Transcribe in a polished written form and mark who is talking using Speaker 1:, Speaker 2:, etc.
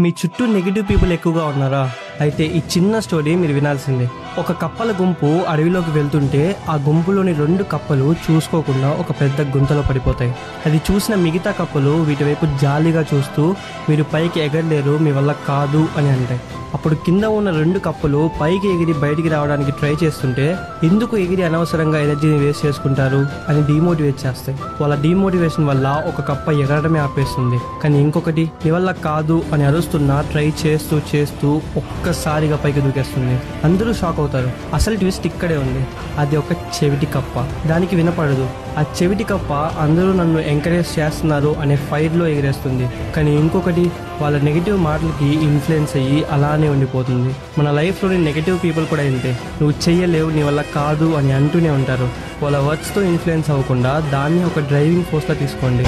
Speaker 1: మీ చుట్టూ negative people ఎక్కువగా ఉన్నారా? అయితే ఈ చిన్న స్టోరీ మీరు వినాల్సిందే. ఒక కప్పల గుంపు అడవిలోకి వెళ్తుంటే ఆ గుంపులోని 2 కప్పలు చూసుకోకుండా ఒక పెద్ద గుంతలో పడిపోతాయి. అది చూసిన మిగతా కప్పలు వీటి వైపు జాలీగా చూస్తూ మీరు పైకి ఎగరలేరు, మీ వల్ల కాదు అని అంటాయి. అప్పుడు కింద ఉన్న 2 కప్పలు పైకి ఎగిరి బయటికి రావడానికి ట్రై చేస్తుంటే ఎందుకు ఎగిరి అనవసరంగా ఎనర్జీని వేస్ట్ చేసుకుంటారు అని డిమోటివేట్ చేస్తాయి. వాళ్ళ డిమోటివేషన్ వల్ల ఒక కప్ప ఎగరడమే ఆపేస్తుంది. కానీ ఇంకొకటి నీ వల్ల కాదు అని అరుస్తున్నా ట్రై చేస్తూ చేస్తూ ఒక్కసారిగా పైకి దూకేస్తుంది. అందరూ షాక్ అవుతారు. అసలు ట్విస్ట్ ఇక్కడే ఉంది. అది ఒక చెవిటి కప్ప. దానికి వినపడదు. ఆ చెవిటి కప్ప అందరూ నన్ను ఎంకరేజ్ చేస్తున్నారు అనే ఫైర్లో ఎగిరేస్తుంది. కానీ ఇంకొకటి వాళ్ళ నెగిటివ్ మాటలకి ఇన్ఫ్లుయెన్స్ అయ్యి అలానే ఉండిపోతుంది. మన లైఫ్లోని నెగిటివ్ పీపుల్ కూడా ఇంతే. నువ్వు చెయ్యలేవు, నీ వల్ల కాదు అని అంటూనే ఉంటారు. వాళ్ళ వర్డ్స్తో ఇన్ఫ్లుయెన్స్ అవ్వకుండా దాన్ని ఒక డ్రైవింగ్ ఫోర్స్లా తీసుకోండి.